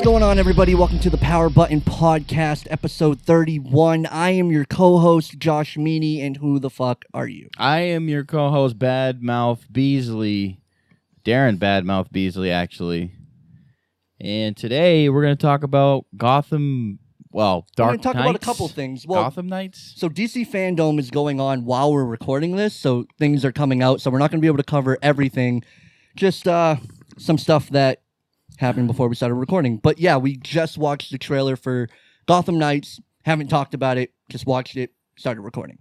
What's going on, everybody? Welcome to the Power Button Podcast, episode 31. I am your co-host, Josh Meaney, and who the fuck are you? I am your co-host, Badmouth Beasley. Darrin Badmouth Beasley, actually. And today, we're going to talk about Gotham, well, Dark Knights. We're going to talk about a couple things. Well, Gotham Knights? So DC Fandom is going on while we're recording this, so things are coming out, so we're not going to be able to cover everything. Just some stuff that happened before we started recording. But yeah, we just watched the trailer for Gotham Knights. Haven't talked about it. Just watched it. Started recording.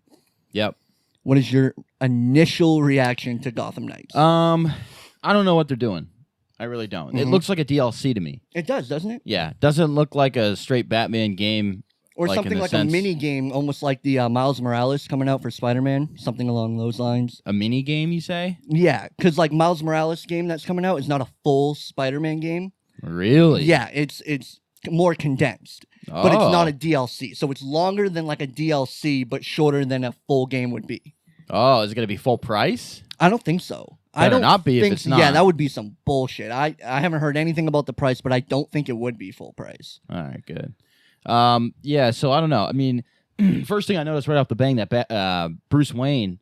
Yep. What is your initial reaction to Gotham Knights? I don't know what they're doing. I really don't. Mm-hmm. It looks like a DLC to me. It does, doesn't it? Yeah. Doesn't look like a straight Batman game. Or something like a mini game, almost like the Miles Morales coming out for Spider-Man. Something along those lines. A mini game, you say? Yeah, because like Miles Morales game that's coming out is not a full Spider-Man game. Really? Yeah, it's more condensed. Oh. But it's not a DLC. So it's longer than like a DLC, but shorter than a full game would be. Oh, is it going to be full price? I don't think so. Better I don't not be think if it's not. Yeah, that would be some bullshit. I haven't heard anything about the price, but I don't think it would be full price. All right, good. Yeah, so I don't know. I mean, first thing I noticed right off the bang that Bruce Wayne,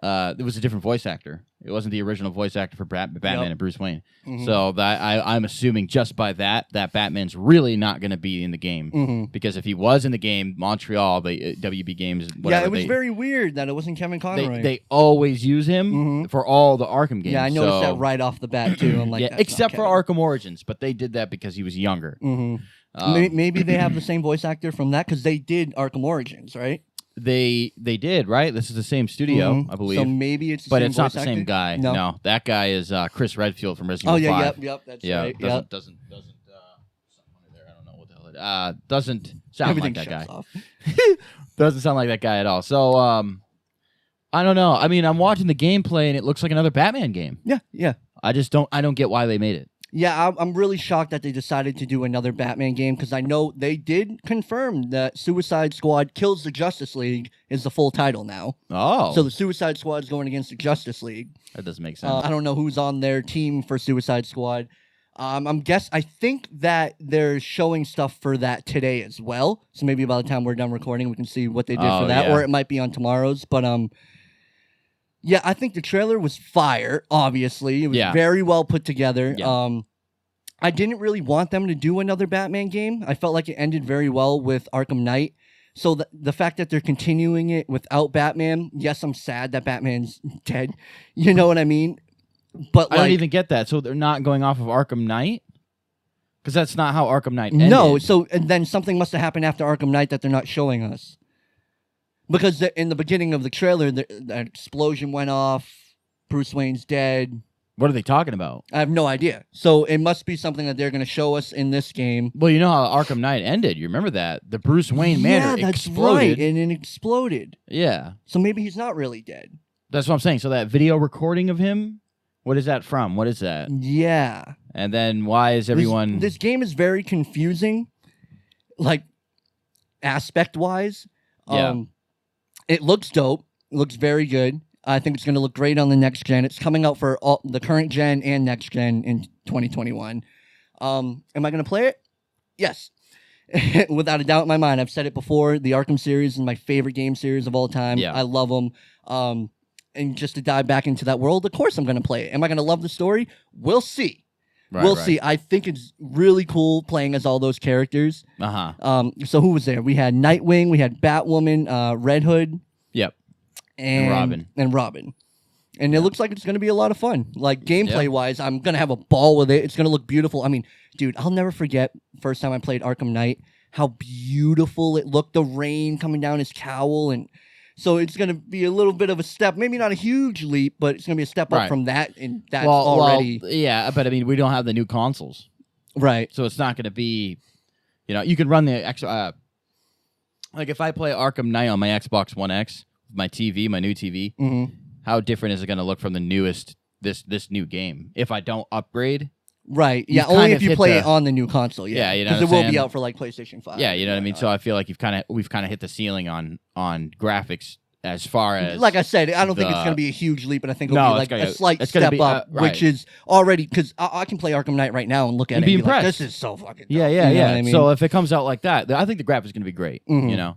it was a different voice actor. It wasn't the original voice actor for Batman and Bruce Wayne. Mm-hmm. So that I'm assuming just by that Batman's really not going to be in the game. Mm-hmm. Because if he was in the game, Montreal, the WB games, whatever, yeah, it was very weird that it wasn't Kevin Conroy. They always use him for all the Arkham games. Yeah, I noticed that right off the bat too. I'm like, yeah, except for Arkham Origins, but they did that because he was younger. Mm-hmm. Maybe they have the same voice actor from that because they did Arkham Origins, right? They did, right? This is the same studio, I believe. So maybe it's the but same it's not voice the actor? same guy. No, that guy is Chris Redfield from Resident Evil 5. Yep, that's right. Doesn't something there. I don't know what the hell it doesn't sound Everything like that shuts guy. Off. Doesn't sound like that guy at all. So I don't know. I mean, I'm watching the gameplay and it looks like another Batman game. Yeah. I don't get why they made it. Yeah, I'm really shocked that they decided to do another Batman game because I know they did confirm that Suicide Squad Kills the Justice League is the full title now. Oh. So the Suicide Squad is going against the Justice League. That doesn't make sense. I don't know who's on their team for Suicide Squad. I think that they're showing stuff for that today as well. So maybe by the time we're done recording, we can see what they did for that, or it might be on tomorrow's. But yeah, I think the trailer was fire, obviously. It was very well put together. Yeah. I didn't really want them to do another Batman game. I felt like it ended very well with Arkham Knight. So the fact that they're continuing it without Batman, yes, I'm sad that Batman's dead. You know what I mean? But I don't even get that. So they're not going off of Arkham Knight? Because that's not how Arkham Knight ended. No, and then something must have happened after Arkham Knight that they're not showing us. Because in the beginning of the trailer, the explosion went off. Bruce Wayne's dead. What are they talking about? I have no idea. So it must be something that they're going to show us in this game. Well, you know how Arkham Knight ended. You remember that? The Bruce Wayne Manor exploded. Yeah, that's right. And it exploded. Yeah. So maybe he's not really dead. That's what I'm saying. So that video recording of him, what is that from? What is that? Yeah. And then why is everyone... This game is very confusing, like, aspect-wise. Yeah. It looks dope. It looks very good. I think it's going to look great on the next gen. It's coming out for all, the current gen and next gen in 2021. Am I going to play it? Yes. Without a doubt in my mind. I've said it before. The Arkham series is my favorite game series of all time. Yeah. I love them. And just to dive back into that world, of course I'm going to play it. Am I going to love the story? We'll see. We'll see. I think it's really cool playing as all those characters. So who was there? We had Nightwing, we had Batwoman, Red Hood. Yep. And Robin. And it looks like it's going to be a lot of fun. Like, gameplay-wise, I'm going to have a ball with it. It's going to look beautiful. I mean, dude, I'll never forget first time I played Arkham Knight, how beautiful it looked. The rain coming down his cowl. And so it's going to be a little bit of a step. Maybe not a huge leap, but it's going to be a step up from that. And that's already... Well, yeah, but I mean, we don't have the new consoles. Right. So it's not going to be... You know, you can run the... like, if I play Arkham Knight on my Xbox One X, my TV, my new TV, how different is it going to look from the newest, this new game? If I don't upgrade, right? Yeah, only if you play it on the new console. Yeah, you know, because it will be out for like PlayStation 5. Yeah, you know what I mean. So I feel like we've kind of hit the ceiling on graphics as far as like I said, I don't think it's going to be a huge leap, and I think it'll be like a slight it's step be, up, right. which is already because I can play Arkham Knight right now and look at it and be impressed. like, this is so fucking dope. Yeah. You know what I mean? So if it comes out like that, I think the graphics is going to be great. You know.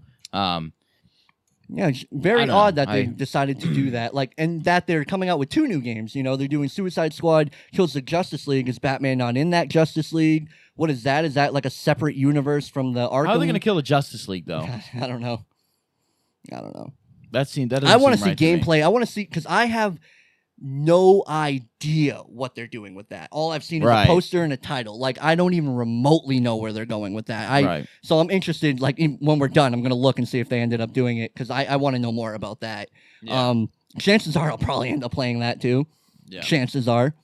Yeah, it's very odd that they decided to do that. Like, and that they're coming out with 2 new games. You know, they're doing Suicide Squad Kills the Justice League. Is Batman not in that Justice League? What is that? Is that like a separate universe from the Arkham? How are they going to kill the Justice League, though? I don't know. That I want to see right gameplay. I want to see, because I have no idea what they're doing with that. All I've seen is a poster and a title. Like, I don't even remotely know where they're going with that. So I'm interested, like, when we're done, I'm going to look and see if they ended up doing it, because I want to know more about that. Yeah. Chances are I'll probably end up playing that too. Yeah. Chances are.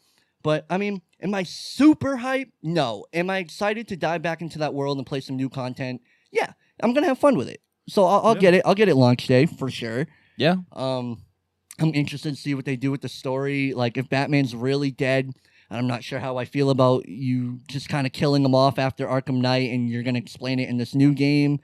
But, I mean, am I super hyped? No. Am I excited to dive back into that world and play some new content? Yeah. I'm going to have fun with it. So I'll get it. I'll get it launch day for sure. Yeah. I'm interested to see what they do with the story. Like, if Batman's really dead, I'm not sure how I feel about you just kind of killing him off after Arkham Knight, and you're going to explain it in this new game.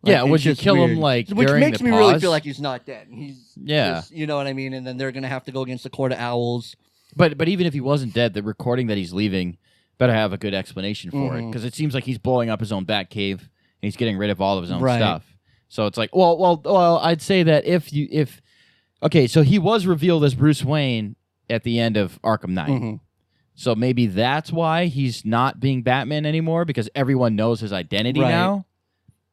Like, would you kill him, like, which during makes the me pause? really feel like he's not dead. He's just, you know what I mean? And then they're going to have to go against the Court of Owls. But even if he wasn't dead, the recording that he's leaving better have a good explanation for it, because it seems like he's blowing up his own Batcave, and he's getting rid of all of his own stuff. So it's like, well, I'd say that okay, so he was revealed as Bruce Wayne at the end of Arkham Knight. So maybe that's why he's not being Batman anymore, because everyone knows his identity now.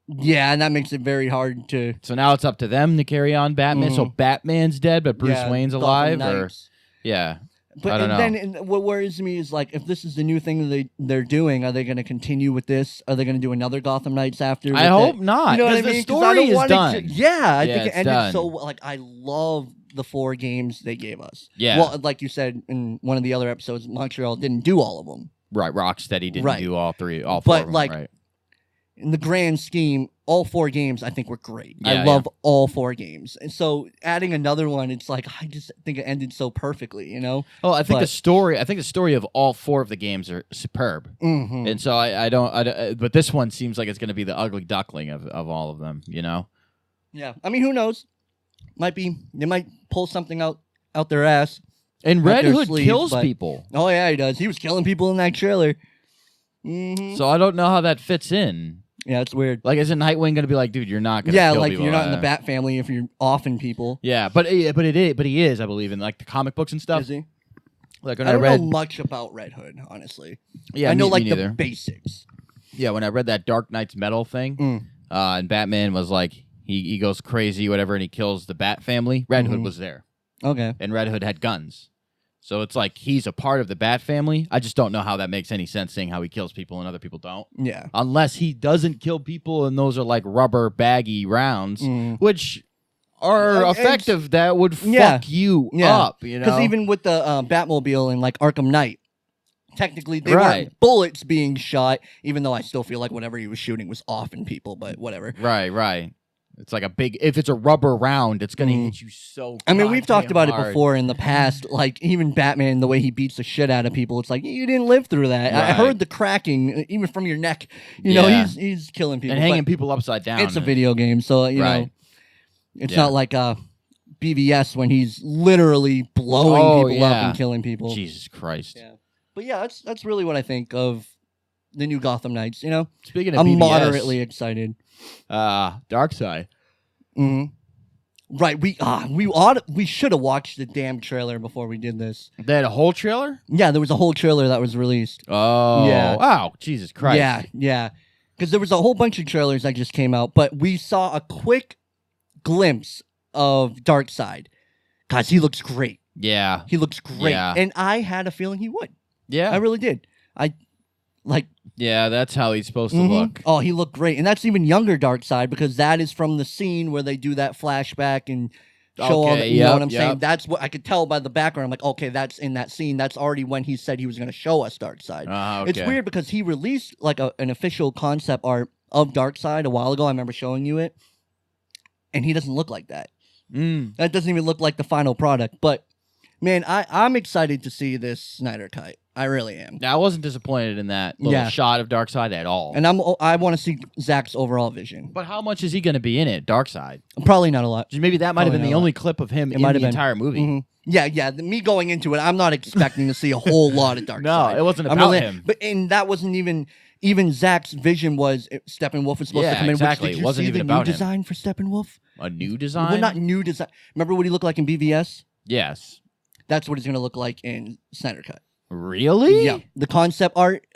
Yeah, and that makes it very hard to... So now it's up to them to carry on Batman. So Batman's dead, but Bruce Wayne's alive? Yeah. But then what worries me is, like, if this is the new thing they're doing, are they going to continue with this? Are they going to do another Gotham Knights after? I hope not. You know what I mean? The story is done. I think it ended so... Like, I love the 4 games they gave us. Yeah. Well, like you said in one of the other episodes, Montreal didn't do all of them. Right. Rocksteady didn't do all 4 of them. But, in the grand scheme, all 4 games I think were great. I love all 4 games. And so adding another one, it's like, I just think it ended so perfectly, you know? Oh, I think the story of all 4 of the games are superb. And so I don't but this one seems like it's going to be the ugly duckling of all of them, you know? Yeah. I mean, who knows? They might pull something out their ass. And Red Hood kills people. Oh yeah, he does. He was killing people in that trailer. So I don't know how that fits in. Yeah, it's weird. Like, isn't Nightwing going to be like, dude, you're not going to kill people? You're not in the Bat family if you're offing people. Yeah, but he is, I believe, in like the comic books and stuff. Is he? Like, I don't know much about Red Hood, honestly. Yeah, I know me the basics. Yeah, when I read that Dark Knight's Metal thing, and Batman was like, he goes crazy, whatever, and he kills the Bat family. Red Hood was there. Okay. And Red Hood had guns. So it's like he's a part of the Bat family. I just don't know how that makes any sense, seeing how he kills people and other people don't. Yeah. Unless he doesn't kill people and those are like rubber baggy rounds, which are effective, that would fuck you up, you know? Because even with the Batmobile in like Arkham Knight, technically they weren't bullets being shot, even though I still feel like whatever he was shooting was offing people, but whatever. Right. It's like if it's a rubber round, it's going to hit you so I mean, we've talked about it before in the past, like even Batman, the way he beats the shit out of people, it's like, you didn't live through that. I heard the cracking, even from your neck. You know, he's killing people. And hanging people upside down. It's a video game, so, you know, it's not like BVS when he's literally blowing people up and killing people. Jesus Christ. Yeah. But yeah, that's really what I think of the new Gotham Knights, you know? Speaking of I'm BVS, moderately excited. DARKSEID. Right, we should have watched the damn trailer before we did this. They had a whole trailer? Yeah, there was a whole trailer that was released. Oh, yeah. Wow, Jesus Christ. Yeah. Because there was a whole bunch of trailers that just came out, but we saw a quick glimpse of DARKSEID. Guys, he looks great. Yeah. He looks great. Yeah. And I had a feeling he would. Yeah. I really did. Yeah, that's how he's supposed to look. Oh, he looked great. And that's even younger DARKSEID, because that is from the scene where they do that flashback and show all that. You know what I'm saying? That's what I could tell by the background. I'm like, okay, that's in that scene. That's already when he said he was going to show us DARKSEID. Okay. It's weird because he released like an official concept art of DARKSEID a while ago. I remember showing you it. And he doesn't look like that. That doesn't even look like the final product. But, man, I'm excited to see this Snyder Cut. I really am. Now, I wasn't disappointed in that little shot of Darkseid at all. And I want to see Zach's overall vision. But how much is he going to be in it, Darkseid? Probably not a lot. Maybe that might have been the only clip of him in the entire movie. Mm-hmm. Yeah. Me going into it, I'm not expecting to see a whole lot of Darkseid. No, it wasn't about him. And that wasn't even Zach's vision was Steppenwolf was supposed to come in. Exactly. Did you it wasn't see even the about new design for Steppenwolf? A new design? Well, not new design. Remember what he looked like in BVS? Yes. That's what he's going to look like in Snyder Cut. Really? Yeah. The concept art,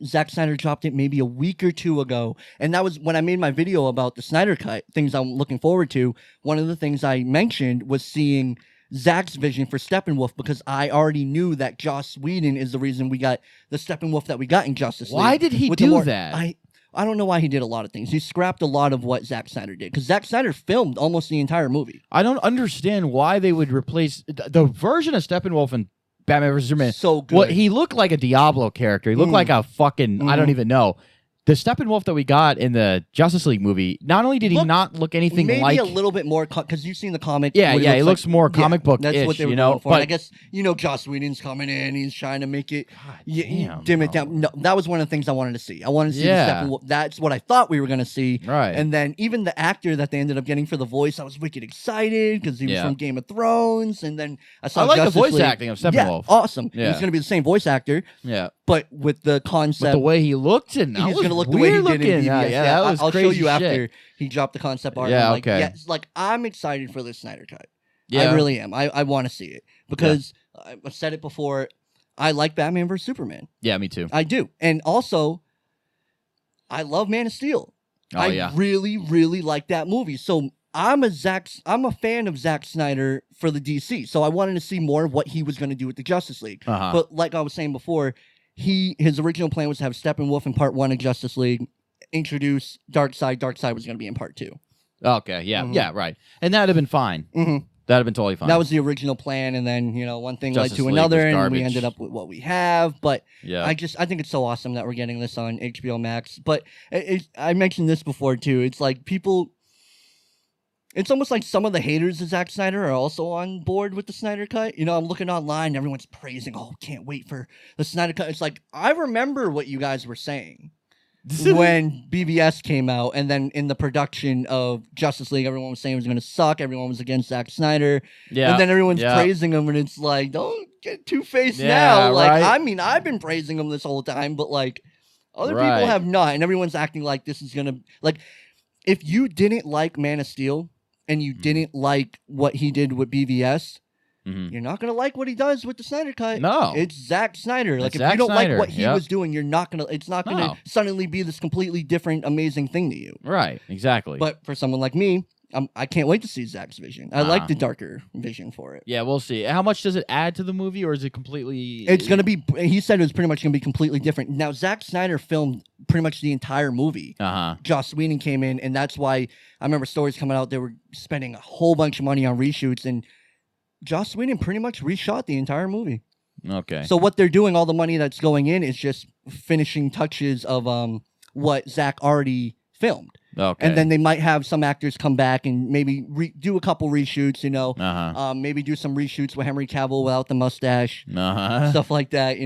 Zack Snyder dropped it maybe a week or two ago. And that was when I made my video about the Snyder Cut, things I'm looking forward to. One of the things I mentioned was seeing Zach's vision for Steppenwolf, because I already knew that Joss Whedon is the reason we got the Steppenwolf that we got in Justice League. Why did he do that? I don't know why he did a lot of things. He scrapped a lot of what Zack Snyder did, because Zack Snyder filmed almost the entire movie. I don't understand why they would replace the version of Steppenwolf in Batman vs. Superman. So good. Well, he looked like a Diablo character. He looked like a fucking, I don't even know. The Steppenwolf that we got in the Justice League movie, not only did he not look anything like... Maybe a little bit more, because you've seen the comic. Yeah, he looks more comic book-ish, that's what they were you know? going for. And I guess, Joss Whedon's coming in, he's trying to make it, dim it down. No, that was one of the things I wanted to see. I wanted to see the Steppenwolf. That's what I thought we were going to see. Right. And then even the actor that they ended up getting for the voice, I was wicked excited, because he was from Game of Thrones, and then I saw like Justice the voice League. acting of Steppenwolf. Yeah, awesome. He's going to be the same voice actor. Yeah. But with the concept... But the way he looked, and he's going to look the way he did in BVS. That was I'll crazy show you shit. after he dropped the concept art. Yeah, okay. Yeah, like, I'm excited for this Snyder Cut. Yeah. I really am. I want to see it, because I've said it before. I like Batman vs. Superman. Yeah, me too. I do. And also, I love Man of Steel. I really, really like that movie. So I'm a fan of Zack Snyder for the DC. So I wanted to see more of what he was going to do with the Justice League. But like I was saying before, his original plan was to have Steppenwolf in part 1 of Justice League, introduce Darkseid. Darkseid was going to be in part 2. Okay, yeah, right. And that'd have been fine. That'd have been totally fine. That was the original plan, and then, one thing led to another, and we ended up with what we have. But I think it's so awesome that we're getting this on HBO Max. But I mentioned this before, too. It's like people... It's almost like some of the haters of Zack Snyder are also on board with the Snyder Cut. I'm looking online, everyone's praising, can't wait for the Snyder Cut. It's like, I remember what you guys were saying when BVS came out, and then in the production of Justice League, everyone was saying it was going to suck. Everyone was against Zack Snyder. Yeah. And then everyone's praising him, and it's like, don't get two-faced now. Like, I mean, I've been praising him this whole time, but, like, other people have not, and everyone's acting like this is going to... Like, if you didn't like Man of Steel, and you didn't like what he did with BVS, you're not going to like what he does with the Snyder Cut. No. It's Zack Snyder. Like, if Zack you don't Snyder. like what he was doing, you're not going to... It's not going to suddenly be this completely different, amazing thing to you. Right, exactly. But for someone like me, I can't wait to see Zack's vision. I like the darker vision for it. Yeah, we'll see. How much does it add to the movie, or is it completely... It's going to be... He said it was pretty much going to be completely different. Now, Zack Snyder filmed pretty much the entire movie. Joss Whedon came in, and that's why I remember stories coming out. They were spending a whole bunch of money on reshoots, and Joss Whedon pretty much reshot the entire movie. Okay. So what they're doing, all the money that's going in, is just finishing touches of what Zack already filmed. Okay. And then they might have some actors come back and maybe do a couple reshoots, maybe do some reshoots with Henry Cavill without the mustache, stuff like that,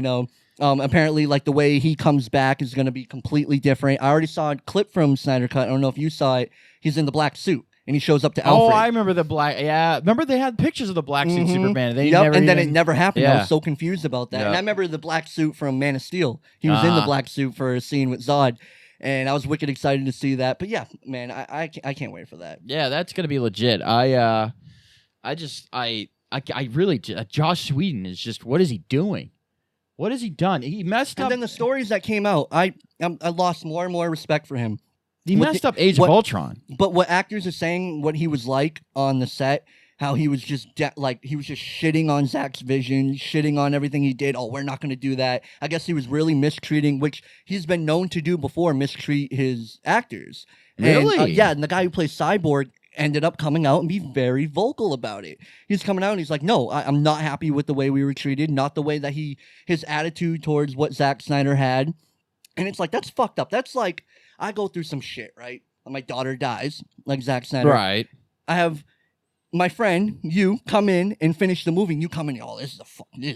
Apparently, like, the way he comes back is going to be completely different. I already saw a clip from Snyder Cut. I don't know if you saw it. He's in the black suit, and he shows up to Alfred. Oh, I remember the black... Yeah, remember they had pictures of the black suit Superman. Then it never happened. I was so confused about that. And I remember the black suit from Man of Steel. He was in the black suit for a scene with Zod. And I was wicked excited to see that. But yeah, man, I can't wait for that. Yeah, that's gonna be legit. I really Joss Whedon is just, what is he doing? What has he done? He messed up. And then the stories that came out, I lost more and more respect for him. He messed up Age of Ultron. But what actors are saying, what he was like on the set, how he was just he was just shitting on Zack's vision, shitting on everything he did. Oh, we're not going to do that. I guess he was really mistreating, which he's been known to do before, mistreat his actors. Really? And the guy who plays Cyborg ended up coming out and be very vocal about it. He's coming out and he's like, no, I'm not happy with the way we were treated, not the way that his attitude towards what Zack Snyder had. And it's like, that's fucked up. That's like, I go through some shit, right? My daughter dies, like Zack Snyder. Right. I have my friend, you come in and finish the movie, and you come in, oh, this is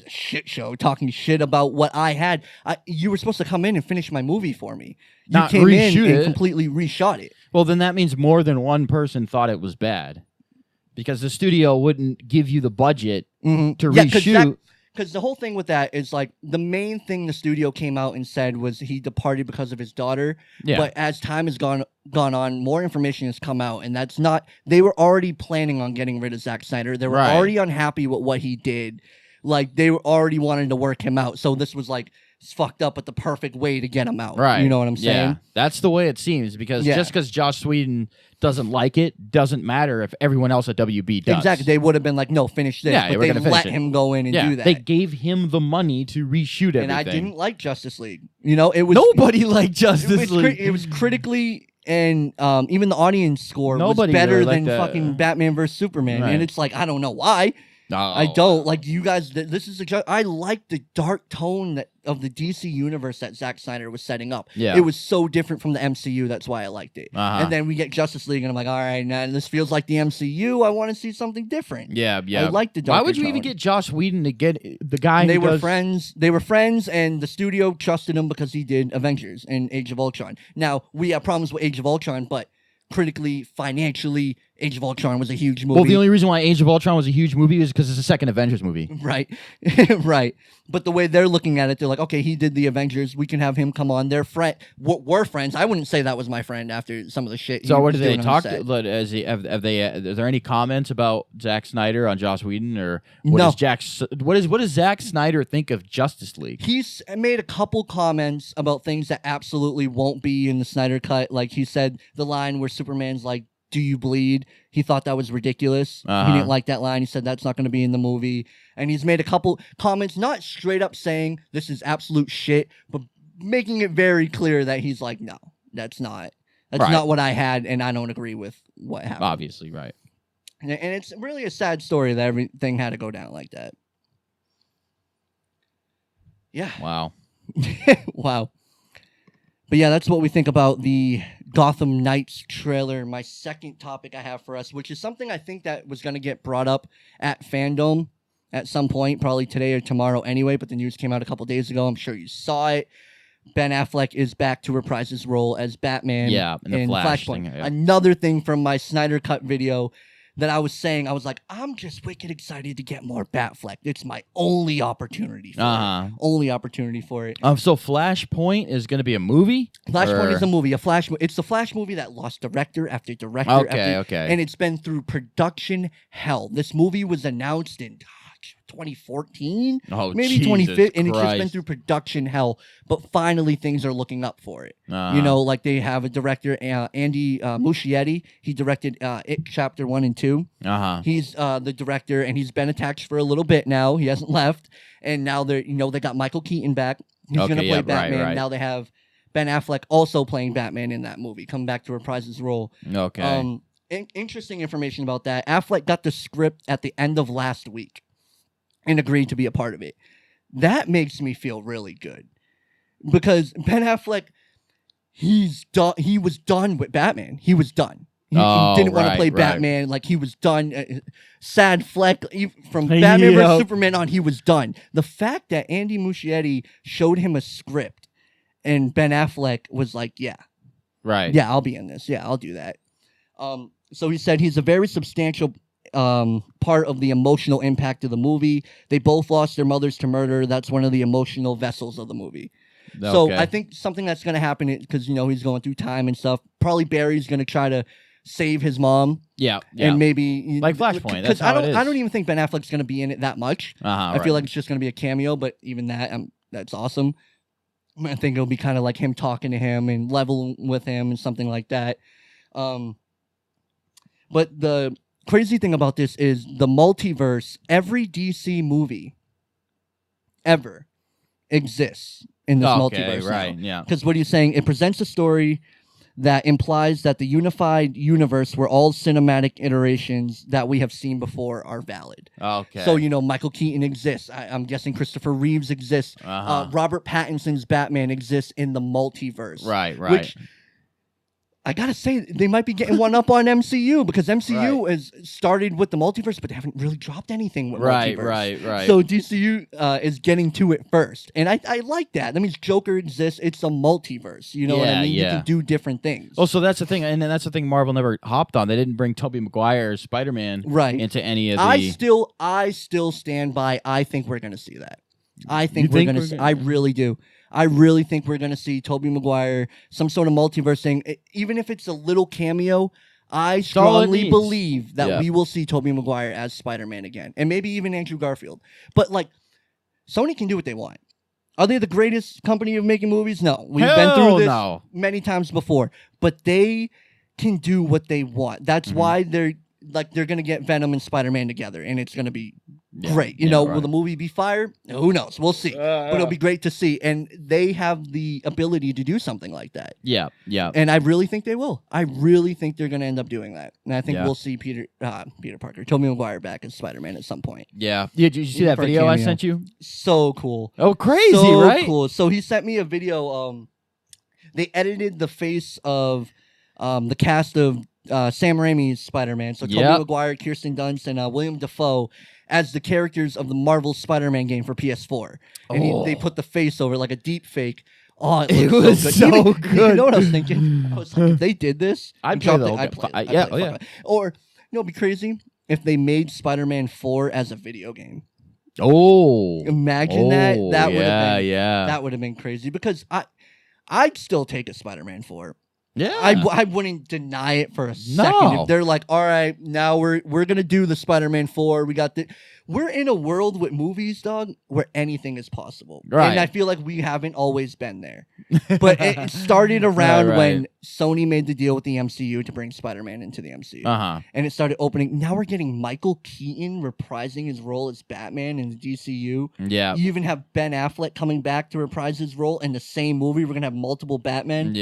a shit show, talking shit about what I had. You were supposed to come in and finish my movie for me. You Not came in reshoot and it. completely reshot it. Well, then that means more than one person thought it was bad, because the studio wouldn't give you the budget to reshoot. Because the whole thing with that is like the main thing the studio came out and said was he departed because of his daughter. Yeah. But as time has gone on, more information has come out, and that's not. They were already planning on getting rid of Zack Snyder. They were already unhappy with what he did. Like they were already wanting to work him out. So this was like it's fucked up, but the perfect way to get him out. Right. You know what I'm saying? Yeah. That's the way it seems, because just because Joss Whedon doesn't like it doesn't matter if everyone else at WB does. Exactly. They would have been like, no, finish this. Yeah, but they let him go in and do that. They gave him the money to reshoot everything. And I didn't like Justice League. You know, it was nobody liked Justice League. It was critically, and even the audience score Nobody was better really than fucking Batman vs Superman. Right. And it's like, I don't know why. No, I don't like you guys. This is I like the dark tone of the DC universe that Zack Snyder was setting up. Yeah. It was so different from the MCU. That's why I liked it. Uh-huh. And then we get Justice League, and I'm like, all right, now this feels like the MCU. I want to see something different. Yeah. I like the dark. Why would you even get Joss Whedon to get the guy? They were friends. They were friends, and the studio trusted him because he did Avengers and Age of Ultron. Now we have problems with Age of Ultron, but critically, financially, Age of Ultron was a huge movie. Well, the only reason why Age of Ultron was a huge movie is because it's the second Avengers movie. Right. Right. But the way they're looking at it, they're like, okay, he did the Avengers. We can have him come on. They're we're friends. I wouldn't say that was my friend after some of the shit. So what did they talk? Have they? Is there any comments about Zack Snyder on Joss Whedon, or what does Zack Snyder think of Justice League? He's made a couple comments about things that absolutely won't be in the Snyder cut. Like he said the line where Superman's like, "Do you bleed?" He thought that was ridiculous. He didn't like that line. He said that's not going to be in the movie. And he's made a couple comments, not straight up saying this is absolute shit, but making it very clear that he's like, no, that's not what I had, and I don't agree with what happened. Obviously, right. And it's really a sad story that everything had to go down like that. Yeah. Wow. Wow. But yeah, that's what we think about the Gotham Knights trailer. My second topic I have for us, which is something I think that was going to get brought up at Fandom at some point, probably today or tomorrow anyway, but the news came out a couple days ago. I'm sure you saw it. Ben Affleck is back to reprise his role as Batman in the Flash Flashpoint. thing, yeah. Another thing from my Snyder Cut video that I was saying, I was like, I'm just wicked excited to get more Batfleck. It's my only opportunity for it. Only opportunity for it. So Flashpoint is going to be a movie? Flashpoint is a movie. It's the Flash movie that lost director after director. Okay. And it's been through production hell. This movie was announced in 2014, maybe 2015, and it's just been through production hell. But finally, things are looking up for it. You know, like they have a director, Andy Muschietti. He directed It Chapter 1 and 2. He's the director, and he's been attached for a little bit now. He hasn't left, and now they got Michael Keaton back. He's going to play Batman. Right. Now they have Ben Affleck also playing Batman in that movie, come back to reprise his role. Okay. Interesting information about that. Affleck got the script at the end of last week and agreed to be a part of it. That makes me feel really good. Because Ben Affleck, he was done with Batman. He was done. He didn't want to play Batman. Like, he was done. Sad Fleck, from Batman vs. Superman on, he was done. The fact that Andy Muschietti showed him a script and Ben Affleck was like, yeah, I'll be in this. Yeah, I'll do that. So he said he's a very substantial part of the emotional impact of the movie. They both lost their mothers to murder. That's one of the emotional vessels of the movie. Okay. So I think something that's going to happen, because he's going through time and stuff. Probably Barry's going to try to save his mom. Yeah. And maybe like Flashpoint. Because I don't even think Ben Affleck's going to be in it that much. I feel like it's just going to be a cameo. But even that, that's awesome. I think it'll be kind of like him talking to him and leveling with him and something like that. But the crazy thing about this is the multiverse. Every DC movie ever exists in this multiverse. Right, now. yeah. Because what are you saying? It presents a story that implies that the unified universe where all cinematic iterations that we have seen before are valid. Okay. So, Michael Keaton exists. I'm guessing Christopher Reeves exists. Robert Pattinson's Batman exists in the multiverse. Right. Which I gotta say, they might be getting one up on MCU because MCU has started with the multiverse, but they haven't really dropped anything with multiverse. Right. So DCU is getting to it first, and I like that. That means Joker exists. It's a multiverse. You know what I mean? You can do different things. Oh, so that's the thing, and that's the thing Marvel never hopped on. They didn't bring Tobey Maguire's Spider-Man into any of the... I still stand by. I think we're gonna see that. I think we're gonna. I really do. I really think we're going to see Tobey Maguire, some sort of multiverse thing. Even if it's a little cameo, I strongly believe that we will see Tobey Maguire as Spider-Man again. And maybe even Andrew Garfield. But, like, Sony can do what they want. Are they the greatest company of making movies? No. We've been through this many times before. But they can do what they want. That's why they're going to get Venom and Spider-Man together. And it's going to be great. You know, will the movie be fire? Who knows? We'll see. But it'll be great to see. And they have the ability to do something like that. Yeah. And I really think they will. I really think they're going to end up doing that. And I think we'll see Peter Parker, Tobey Maguire back as Spider-Man at some point. Yeah. Did you see that video I sent you? So cool. Oh, crazy, right? Cool. So he sent me a video. They edited the face of the cast of Sam Raimi's Spider-Man. So Tobey Maguire, Kirsten Dunst, and William Dafoe as the characters of the Marvel Spider-Man game for PS4. And they put the face over like a deep fake. Oh, it was so good. You know what I was thinking? I was like, if they did this, I'd play it. Or, it'd be crazy if they made Spider-Man 4 as a video game. Oh. Imagine that. That would have been crazy because I'd still take a Spider-Man 4. Yeah, I wouldn't deny it for a second. If they're like, all right, now we're gonna do the Spider-Man 4. We're in a world with movies, dog, where anything is possible. Right. And I feel like we haven't always been there. But it started around when Sony made the deal with the MCU to bring Spider-Man into the MCU. And it started opening. Now we're getting Michael Keaton reprising his role as Batman in the DCU. Yeah. You even have Ben Affleck coming back to reprise his role in the same movie. We're gonna have multiple Batmen.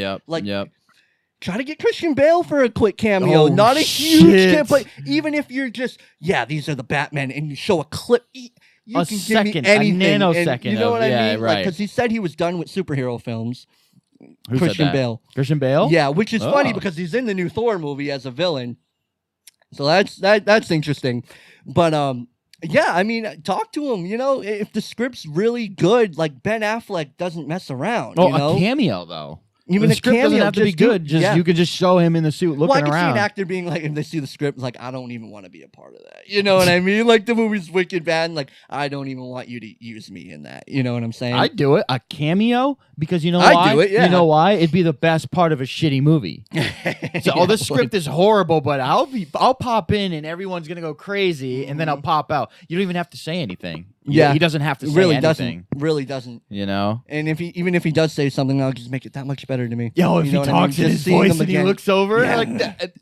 Try to get Christian Bale for a quick cameo. Not a huge camp, but even if you're just, these are the Batmen, and you show a clip, you can give me anything. A nanosecond. You know what I mean? Right. Because he said he was done with superhero films. Christian Bale. Christian Bale? Yeah, which is funny because he's in the new Thor movie as a villain. So that's interesting. But I mean, talk to him. You know, if the script's really good, like Ben Affleck doesn't mess around. Oh, a cameo though. Even the script doesn't have to be good. You can just show him in the suit looking around. I can see an actor being like, if they see the script, like, I don't even want to be a part of that. You know what I mean? Like, the movie's wicked bad, and like, I don't even want you to use me in that. You know what I'm saying? I'd do it. A cameo? Because you know why? I'd do it, yeah. You know why? It'd be the best part of a shitty movie. So, this script is horrible, but I'll pop in, and everyone's going to go crazy, and then I'll pop out. You don't even have to say anything. Yeah, he doesn't have to say anything. Really doesn't. You know? And even if he does say something, that'll just make it that much better to me. Yo, if he talks in his voice and he looks over like that,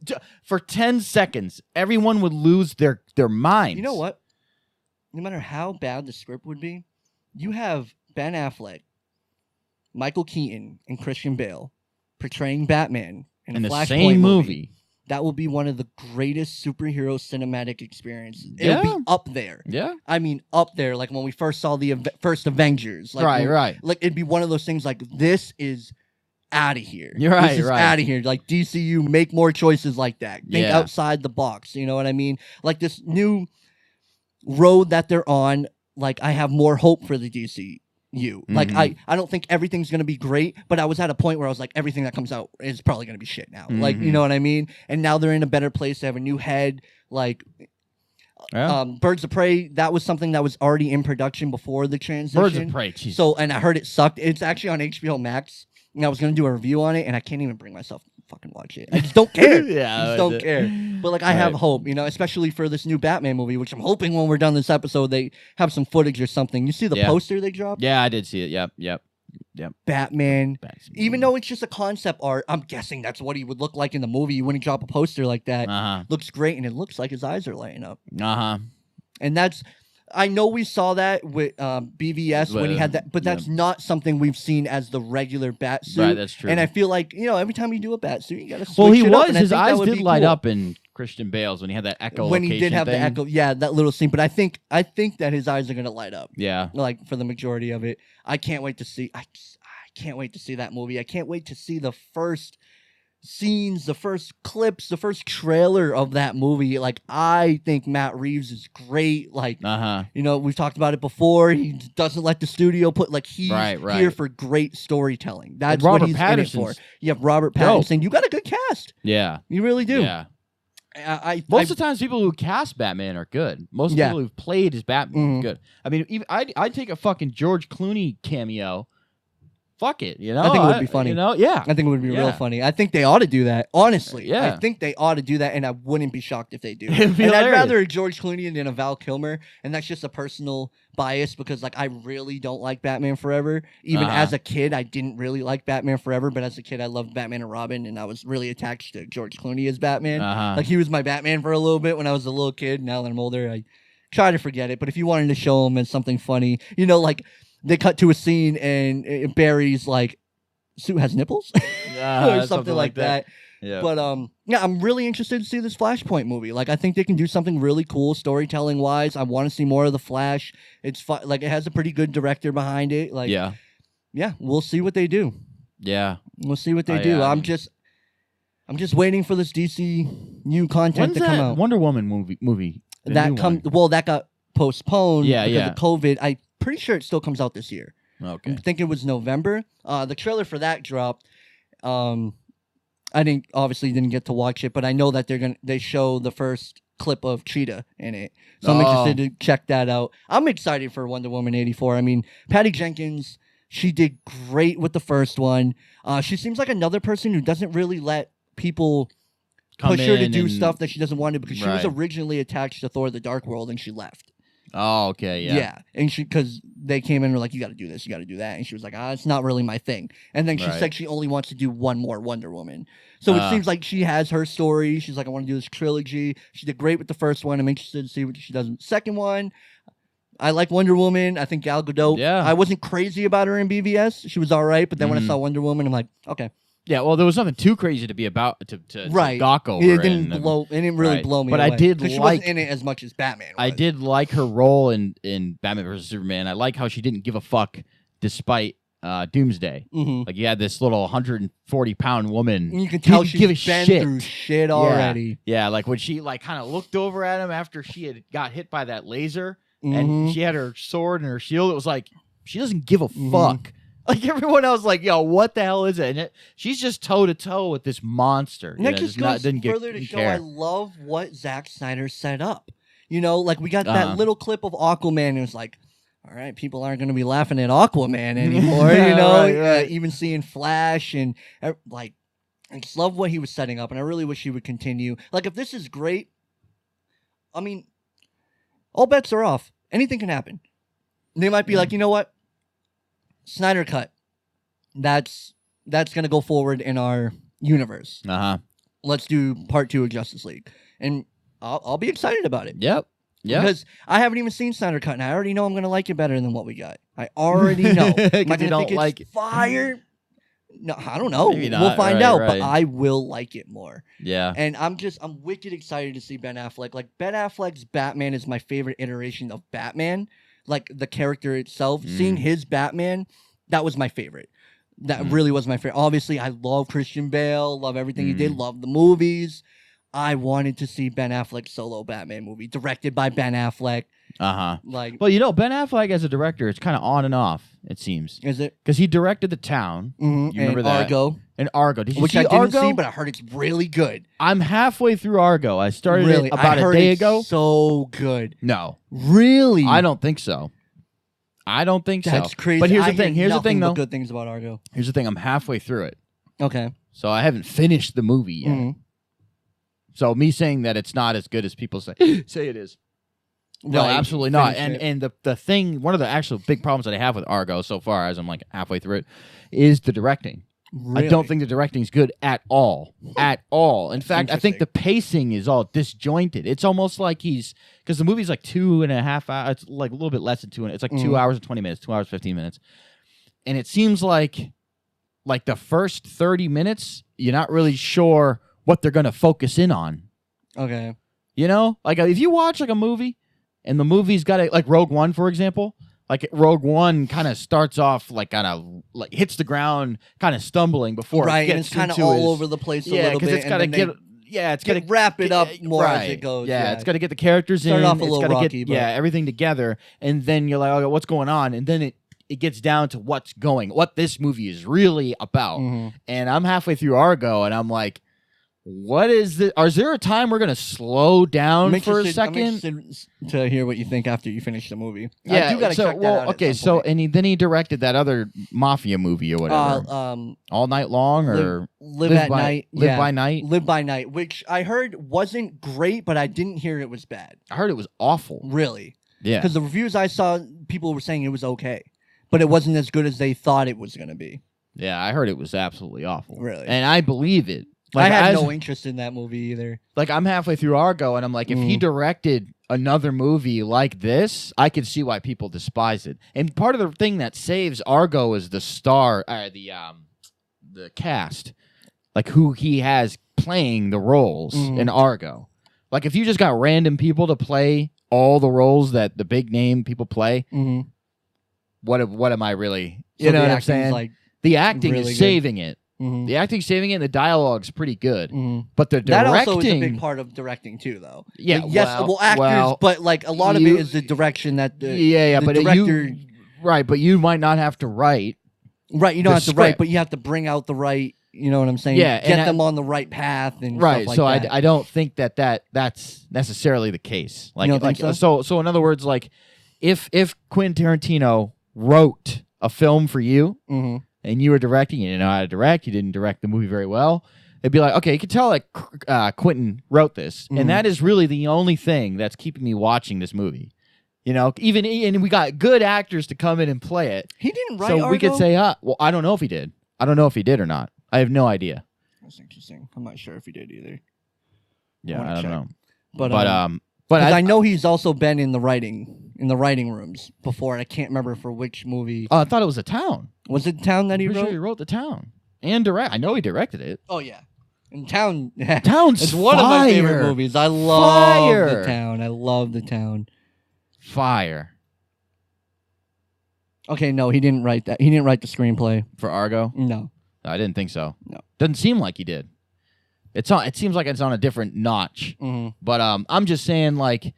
for 10 seconds, everyone would lose their minds. You know what? No matter how bad the script would be, you have Ben Affleck, Michael Keaton, and Christian Bale portraying Batman in a Flashpoint same movie. That will be one of the greatest superhero cinematic experiences. It'll be up there. Yeah. I mean, up there. Like when we first saw the first Avengers. Like, right. Like it'd be one of those things like, this is out of here. You're right, this is out of here. Like DCU, make more choices like that. Think outside the box. You know what I mean? Like this new road that they're on, like I have more hope for the DCU. Like I don't think everything's gonna be great, but I was at a point where I was like, everything that comes out is probably gonna be shit now. Like, you know what I mean? And now they're in a better place. They have a new head. Like Birds of Prey, that was something that was already in production before the transition. Birds of Prey, geez. So, and I heard it sucked. It's actually on HBO Max, and I was gonna do a review on it, and I can't even bring myself to fucking watch it. I just don't care. I just don't care. But like, I have hope, you know, especially for this new Batman movie, which I'm hoping when we're done this episode, they have some footage or something. You see the poster they dropped? Yeah, I did see it. Yep. Batman. Even though it's just a concept art, I'm guessing that's what he would look like in the movie. You wouldn't drop a poster like that. Looks great, and it looks like his eyes are lighting up. And that's... I know we saw that with BVS when he had that, but that's not something we've seen as the regular bat suit. Right, that's true. And I feel like, you know, every time you do a bat suit, you got to switch Well, he it was. up, His eyes did light up in Christian Bale's when he had that echo. When he did have the echo, that little scene. But I think that his eyes are going to light up. Yeah. Like for the majority of it. I can't wait to see. I can't wait to see that movie. I can't wait to see the first scenes, the first clips, the first trailer of that movie, like, I think Matt Reeves is great. Like, you know, we've talked about it before. He doesn't let the studio put, like, he's here for great storytelling. That's what he's in it for. You have Robert Pattinson. You got a good cast. Yeah. You really do. Yeah. Most of the times, people who cast Batman are good. Most of the people who've played as Batman are good. I mean, even I'd take a fucking George Clooney cameo. Fuck it, you know. I think it would be funny. You know, yeah. I think it would be real funny. I think they ought to do that. Honestly, yeah. I think they ought to do that, and I wouldn't be shocked if they do. It'd be and hilarious. I'd rather a George Clooney than a Val Kilmer, and that's just a personal bias because, like, I really don't like Batman Forever. Even as a kid, I didn't really like Batman Forever, but as a kid, I loved Batman and Robin, and I was really attached to George Clooney as Batman. Like, he was my Batman for a little bit when I was a little kid. Now that I'm older, I try to forget it. But if you wanted to show him as something funny, you know, like, they cut to a scene and Barry's like, suit has nipples or something like that. Yeah. But yeah, I'm really interested to see this Flashpoint movie. Like, I think they can do something really cool storytelling wise. I want to see more of the Flash. It's like, it has a pretty good director behind it. Like, yeah, we'll see what they do. Yeah, we'll see what they do. I'm just waiting for this DCU content to come out. Wonder Woman movie that got postponed because of COVID. I'm pretty sure it still comes out this year. Okay. I think it was November. The trailer for that dropped. I didn't get to watch it, but I know that they show the first clip of Cheetah in it. So I'm interested to check that out. I'm excited for Wonder Woman 84. I mean, Patty Jenkins, she did great with the first one. She seems like another person who doesn't really let people push her to do stuff that she doesn't want to, because she was originally attached to Thor: The Dark World and she left. Oh, okay, yeah. Yeah, and because they came in and were like, you got to do this, you got to do that. And she was like, it's not really my thing. And then she said she only wants to do one more Wonder Woman. So it seems like she has her story. She's like, I want to do this trilogy. She did great with the first one. I'm interested to see what she does in the second one. I like Wonder Woman. I think Gal Gadot. Yeah. I wasn't crazy about her in BVS. She was all right. But then when I saw Wonder Woman, I'm like, okay. Yeah, well, there was nothing too crazy to be about to gawk over. It didn't really blow me but away. I did like, she wasn't in it as much as Batman was. I did like her role in Batman vs Superman. I like how she didn't give a fuck despite Doomsday. Like, you had this little 140-pound woman. And you can tell she's been through shit already. Yeah, like when she like kind of looked over at him after she had got hit by that laser, and she had her sword and her shield. It was like, she doesn't give a fuck. Like, everyone else, like, yo, what the hell is it? And she's just toe-to-toe with this monster. And that just goes further to show I love what Zack Snyder set up. You know, like, we got that little clip of Aquaman, and it was like, all right, people aren't going to be laughing at Aquaman anymore, you know? Right. Even seeing Flash, and, like, I just love what he was setting up, and I really wish he would continue. Like, if this is great, I mean, all bets are off. Anything can happen. They might be like, you know what? Snyder Cut. That's gonna go forward in our universe. Let's do part 2 of Justice League, and I'll be excited about it. Yep. Because I haven't even seen Snyder Cut, and I already know I'm gonna like it better than what we got. I already know. Am I gonna think it's fire? No, I don't know. Maybe not. We'll find out, but I will like it more. Yeah. And I'm wicked excited to see Ben Affleck. Like, Ben Affleck's Batman is my favorite iteration of Batman. Like, the character itself, seeing his Batman, that was my favorite. That really was my favorite. Obviously, I love Christian Bale, love everything he did, love the movies. I wanted to see Ben Affleck's solo Batman movie, directed by Ben Affleck. Like, well, you know, Ben Affleck as a director, it's kind of on and off, it seems. Is it? Because he directed The Town. You remember that? Argo. And Argo. Did you Which see I didn't Argo? see, but I heard it's really good. I'm halfway through Argo. I started it about a day ago. So good. No. Really? I don't think so. That's crazy. But here's the thing. Here's the thing, though. Good things about Argo. Here's the thing. I'm halfway through it. Okay. So I haven't finished the movie yet. So me saying that it's not as good as people say it is. No, absolutely not. And the thing, one of the actual big problems that I have with Argo so far, as I'm like halfway through it, is the directing. Really? I don't think the directing is good at all. At all. In fact, I think the pacing is all disjointed. It's almost like because the movie's like 2.5 hours. It's like a little bit less than 2. It's like 2 hours and 20 minutes, 2 hours, 15 minutes. And it seems like the first 30 minutes, you're not really sure what they're going to focus in on. Okay. You know? Like, if you watch like a movie and the movie's got like Rogue One, for example, Like Rogue One kind of starts off like kind of like hits the ground, kind of stumbling before right, it gets and it's kind of into all his- over the place a yeah, little bit. it's got to get. Yeah, it's got to wrap it up more right. as it goes. Yeah, it's got to get the characters Start in. off a It's little got to rocky, get but- everything together, and then you're like, okay, what's going on? And then it gets down to what this movie is really about. And I'm halfway through Argo, and I'm like, what is this? Is there a time we're gonna slow down for a second? I'm interested to hear what you think after you finish the movie. Yeah, I do gotta check that out. Okay, at some point. and then he directed that other mafia movie or whatever. All Night Long or Live at Night. Live by Night. Live by Night, which I heard wasn't great, but I didn't hear it was bad. I heard it was awful. Really? Yeah. Because the reviews I saw, people were saying it was okay, but it wasn't as good as they thought it was gonna be. Yeah, I heard it was absolutely awful. Really? And I believe it. Like, I had no interest in that movie either. Like, I'm halfway through Argo, and I'm like, if he directed another movie like this, I could see why people despise it. And part of the thing that saves Argo is the the cast, like who he has playing the roles in Argo. Like, if you just got random people to play all the roles that the big name people play, what am I really? You know what I'm saying? Like, the acting really is good. saving it. The acting's saving it, and the dialogue's pretty good. But the directing... That also is a big part of directing, too, though. Yeah, like, yes, actors, but like a lot of it is the direction that the director... Right, but you might not have to write. Right, you don't have to write, but you have to bring out the right... You know what I'm saying? Yeah, get them on the right path and right. Stuff like so that. I don't think that's necessarily the case. Like, you don't think so in other words, like if Quentin Tarantino wrote a film for you and you were directing, you didn't know how to direct, you didn't direct the movie very well, it'd be like, okay, you could tell like Quentin wrote this, and that is really the only thing that's keeping me watching this movie. You know, and we got good actors to come in and play it. He didn't write so Argo? We could say, well, I don't know if he did. I don't know if he did or not. I have no idea. That's interesting. I'm not sure if he did either. Yeah, I don't know. But I know he's also been in the writing rooms before, and I can't remember for which movie. I thought it was The Town. Was it Town that he Pretty wrote? sure he wrote The Town and direct. I know he directed it. Oh yeah, and Town. Town's it's one of my favorite movies. I love The Town. I love The Town. Fire. Okay, no, he didn't write that. He didn't write the screenplay For Argo? No, I didn't think so. No, doesn't seem like he did. It seems like it's on a different notch. But I'm just saying, like,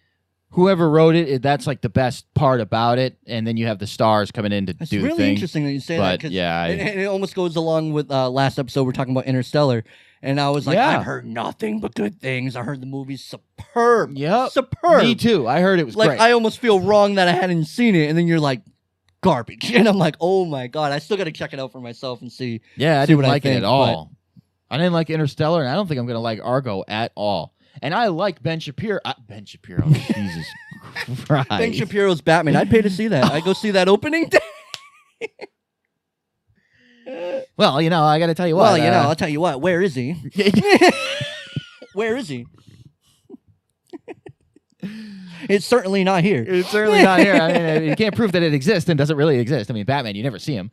whoever wrote it, that's like the best part about it. And then you have the stars coming in to do the thing. It's really interesting that you say that. Cause it almost goes along with last episode we're talking about Interstellar, and I was like, I've heard nothing but good things. I heard the movie's superb. Yep, superb. Me too. I heard it was great. I almost feel wrong that I hadn't seen it, and then you're like, garbage, and I'm like, oh my god, I still got to check it out for myself and see. Yeah, I didn't like it at all. I didn't like Interstellar, and I don't think I'm going to like Argo at all. And I like Ben Shapiro. Ben Shapiro, Jesus Christ. Ben Shapiro's Batman. I'd pay to see that. I'd go see that opening day. Well, you know, I got to tell you what. Well, I'll tell you what. Where is he? Where is he? It's certainly not here. It's certainly not here. I mean, you can't prove that it exists and doesn't really exist. I mean, Batman, you never see him.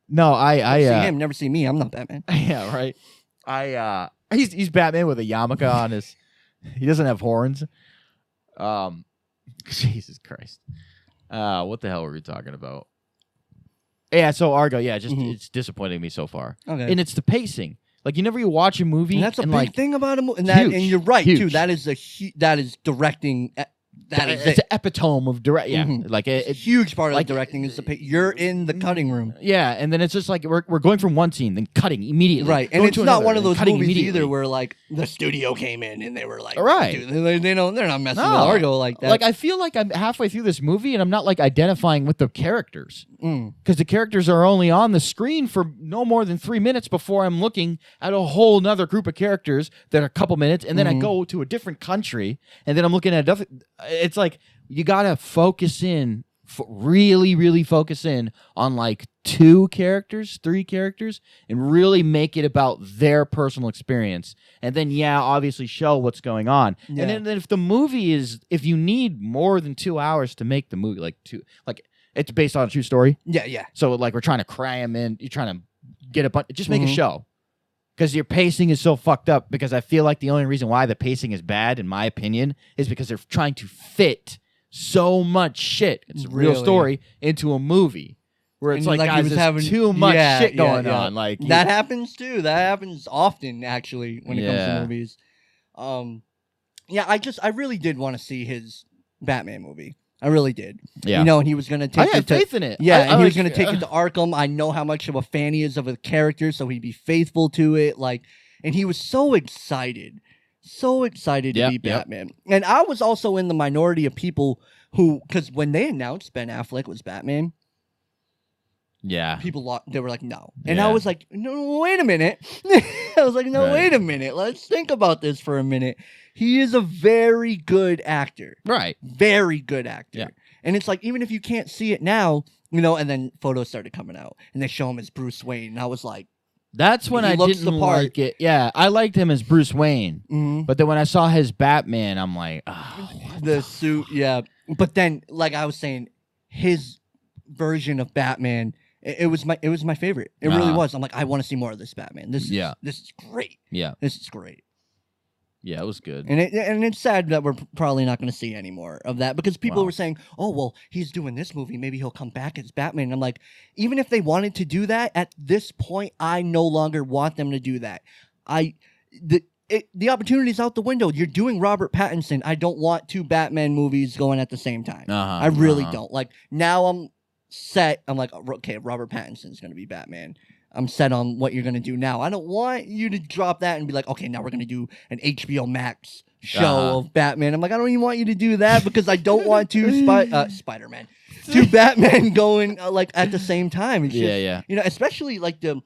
No, I see him, never see me. I'm not Batman. Yeah, right. He's Batman with a yarmulke on his. He doesn't have horns. Jesus Christ. What the hell were we talking about? Yeah, so Argo. Yeah, just it's disappointing me so far. Okay, and it's the pacing. Like, you watch a movie, and that's a big like, thing about a movie. And you're right too. That is directing. It's an epitome of direct. Yeah, like a huge part of directing is you're in the cutting room. Yeah, and then it's just like we're going from one scene, then cutting immediately. Right, and it's not one of those movies either where like the studio came in and they were like, right, they're not messing with Argo like that. Like, I feel like I'm halfway through this movie and I'm not like identifying with the characters because the characters are only on the screen for no more than 3 minutes before I'm looking at a whole nother group of characters that are a couple minutes, and then I go to a different country, and then I'm looking at it's like you gotta focus in, really, really focus in on like 2 characters, 3 characters, and really make it about their personal experience, and then obviously show what's going on. And then if the movie if you need more than 2 hours to make the movie, like it's based on a true story. Yeah. So like we're trying to cram in, you're trying to get a bunch, just make a show. Because your pacing is so fucked up. Because I feel like the only reason why the pacing is bad, in my opinion, is because they're trying to fit so much shit. It's a real story into a movie where it's like guys, there's too much shit going on. Like that happens too. That happens often actually when it comes to movies. I really did want to see his Batman movie. I really did. Yeah. You know, and he was going to take I had faith in it. Yeah, and he was going to take it to Arkham. I know how much of a fan he is of a character, so he'd be faithful to it. Like, and he was so excited to be Batman. And I was also in the minority of people who, because when they announced Ben Affleck was Batman, people they were like, no. And I was like, no, wait a minute. I was like, no, wait a minute. Let's think about this for a minute. He is a very good actor. Right. Very good actor. Yeah. And it's like, even if you can't see it now, you know, and then photos started coming out and they show him as Bruce Wayne. And I was like, that's when I didn't like it. Yeah, I liked him as Bruce Wayne. Mm-hmm. But then when I saw his Batman, I'm like, the suit, yeah. But then, like I was saying, his version of Batman, it was my favorite. It really was. I'm like, I want to see more of this Batman. This is great. Yeah. This is great. Yeah, it was good. And it's sad that we're probably not going to see any more of that because people were saying, oh, well, he's doing this movie. Maybe he'll come back as Batman. And I'm like, even if they wanted to do that, at this point, I no longer want them to do that. The opportunity's out the window. You're doing Robert Pattinson. I don't want two Batman movies going at the same time. I really don't. Like, now I'm set. I'm like, okay, Robert Pattinson's going to be Batman. I'm set on what you're going to do now. I don't want you to drop that and be like, okay, now we're going to do an HBO Max show of Batman. I'm like, I don't even want you to do that because I don't want two Spider-Man, two Batman going like at the same time. It's just, you know, especially like the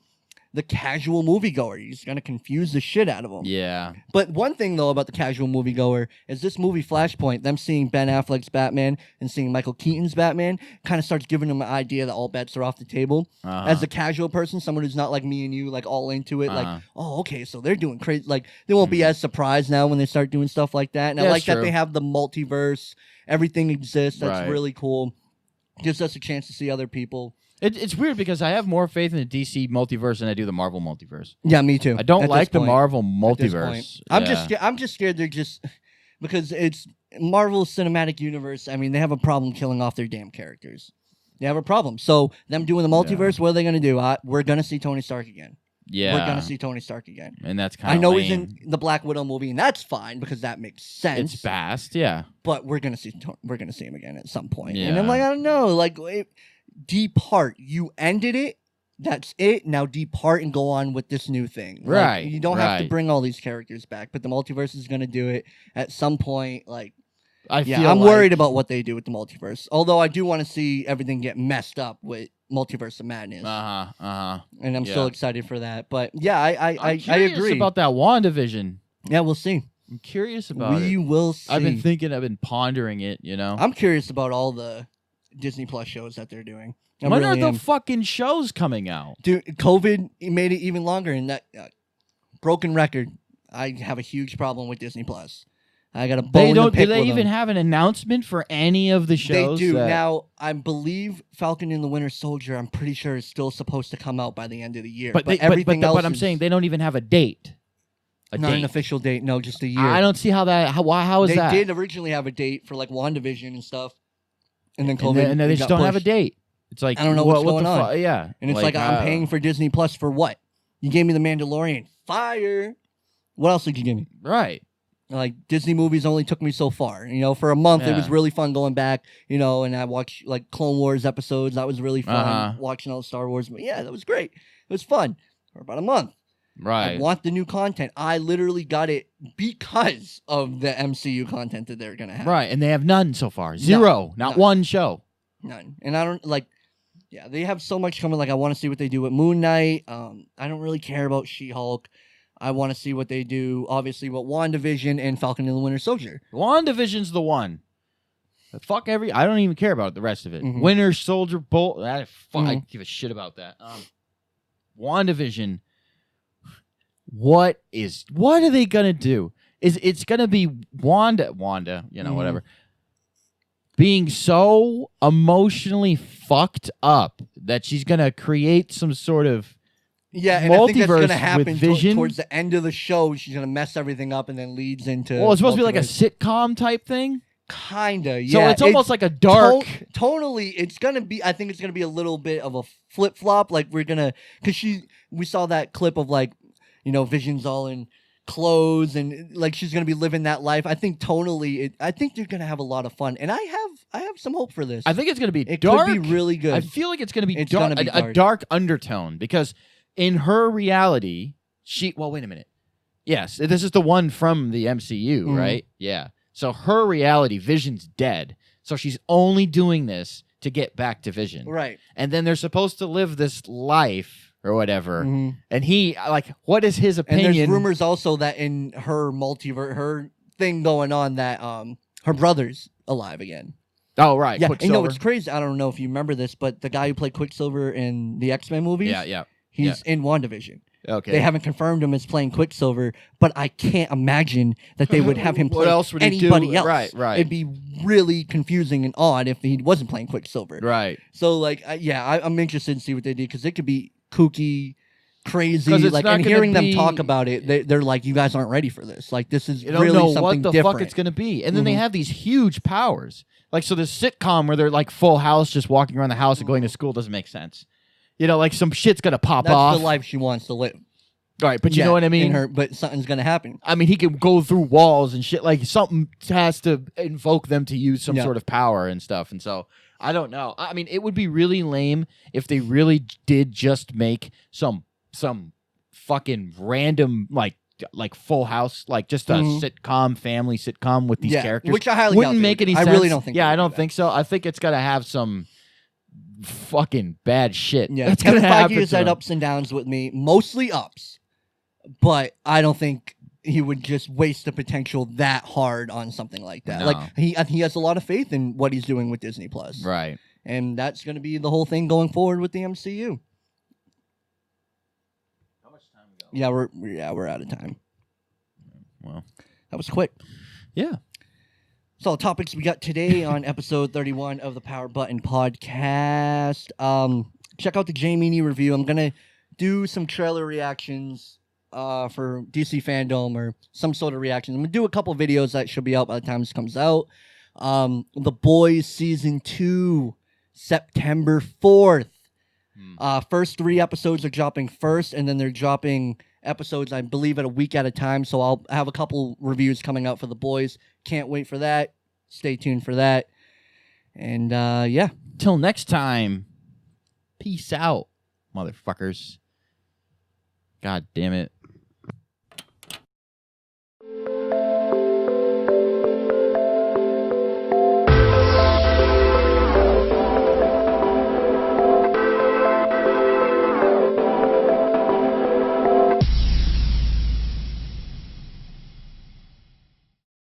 casual moviegoer. You're just going to confuse the shit out of them. Yeah. But one thing, though, about the casual moviegoer is this movie Flashpoint, them seeing Ben Affleck's Batman and seeing Michael Keaton's Batman kind of starts giving them an idea that all bets are off the table. As a casual person, someone who's not like me and you, like all into it, like, oh, okay, so they're doing crazy. Like, they won't be as surprised now when they start doing stuff like that. And I like that they have the multiverse. Everything exists. That's really cool. Gives us a chance to see other people. It's weird because I have more faith in the DC multiverse than I do the Marvel multiverse. Yeah, me too. I don't like the Marvel multiverse. I'm just scared they're just because it's Marvel Cinematic Universe. I mean, they have a problem killing off their damn characters. They have a problem. So them doing the multiverse, what are they going to do? We're going to see Tony Stark again. Yeah, we're going to see Tony Stark again. And that's kind of I know lame. He's in the Black Widow movie, and that's fine because that makes sense. It's fast, yeah. But we're going to see him again at some point. Yeah. And I'm like, I don't know, like. Depart. You ended it. That's it. Now depart and go on with this new thing. Right. Like, you don't have to bring all these characters back, but the multiverse is going to do it at some point. Like, I'm worried about what they do with the multiverse. Although I do want to see everything get messed up with Multiverse of Madness. And I'm still excited for that. But yeah, I agree about that WandaVision. Yeah, we'll see. I'm curious about it. We will see. I've been pondering it. You know. I'm curious about all the Disney Plus shows that they're doing. When are the fucking shows coming out? Dude, COVID made it even longer. And that broken record, I have a huge problem with Disney Plus. I got a bone to pick Do they even have an announcement for any of the shows? They do. Now, I believe Falcon and the Winter Soldier, I'm pretty sure, is still supposed to come out by the end of the year. But everything else but I'm saying they don't even have a date. Not an official date. No, just a year. I don't see how that. How is that? They did originally have a date for like WandaVision and stuff. And then COVID, and they just don't have a date. It's like, I don't know what's going on. Yeah, and it's like I'm paying for Disney Plus for what? You gave me The Mandalorian. Fire. What else did you give me? Right. Like Disney movies only took me so far. You know, for a month it was really fun going back. You know, and I watched like Clone Wars episodes. That was really fun. Watching all the Star Wars. But yeah, that was great. It was fun for about a month. Right. I want the new content. I literally got it because of the MCU content that they're going to have. Right. And they have none so far. Zero. Not one show. None. And I don't like, they have so much coming. Like, I want to see what they do with Moon Knight. I don't really care about She-Hulk. I want to see what they do, obviously, with WandaVision and Falcon and the Winter Soldier. WandaVision's the one. Fuck I don't even care about the rest of it. Mm-hmm. Winter Soldier, Bolt. I give a shit about that. WandaVision. What are they gonna do? It's gonna be Wanda, whatever, being so emotionally fucked up that she's gonna create some sort of and I think that's gonna happen towards the end of the show. She's gonna mess everything up and then leads into. Well, it's supposed to be like a sitcom type thing. Kinda, yeah. So it's almost like a dark. Tonally, it's gonna be. I think it's gonna be a little bit of a flip flop. Like we're gonna, because we saw that clip of like, Vision's all in clothes and like she's gonna be living that life. I think tonally, I think they're gonna have a lot of fun, and I have some hope for this. I think it's gonna be it dark. Could be really good. I feel like it's gonna be It's dark, gonna be a dark undertone because in her reality, well, wait a minute. Yes, this is the one from the MCU, right? Yeah. So her reality, Vision's dead. So she's only doing this to get back to Vision. Right. And then they're supposed to live this life or whatever. And he, what is his opinion? And there's rumors also that in her multiverse, her thing going on that her brother's alive again. Oh, right. Yeah. And it's crazy. I don't know if you remember this, but the guy who played Quicksilver in the X-Men movies. Yeah. He's in WandaVision. Okay. They haven't confirmed him as playing Quicksilver, but I can't imagine that they would have him play anybody else. Right. It'd be really confusing and odd if he wasn't playing Quicksilver. Right. So, I'm interested to see what they do because it could be kooky, crazy. And hearing them talk about it, they're like, you guys aren't ready for this. Like, this is really something different. What the fuck it's going to be. And then they have these huge powers. Like, so this sitcom where they're like full house, just walking around the house and going to school doesn't make sense. Like some shit's gonna pop off. That's the life she wants to live. Right, but you know what I mean? But something's gonna happen. I mean, he can go through walls and shit. Like, something has to invoke them to use some sort of power and stuff. And so, I don't know. I mean, it would be really lame if they really did just make some fucking random, like Full House, like just a sitcom, family sitcom with these characters. Which I highly wouldn't make any sense. I really don't think. Yeah, I don't think so. I think it's gotta have some fucking bad shit. Yeah, Kevin Feige has had ups and downs with me, mostly ups, but I don't think he would just waste the potential that hard on something like that. No. Like he has a lot of faith in what he's doing with Disney Plus, right? And that's going to be the whole thing going forward with the MCU. How much time we got? We're out of time. Well, that was quick. Yeah. So the topics we got today on episode 31 of the Power Button Podcast. Check out the Meaney review. I'm going to do some trailer reactions for DC Fandom or some sort of reactions. I'm going to do a couple videos that should be out by the time this comes out. The Boys Season 2, September 4th. First 3 episodes are dropping first, and then they're dropping episodes, I believe, at a week at a time. So I'll have a couple reviews coming out for The Boys. Can't wait for that. Stay tuned for that. And yeah. Till next time. Peace out, motherfuckers. God damn it.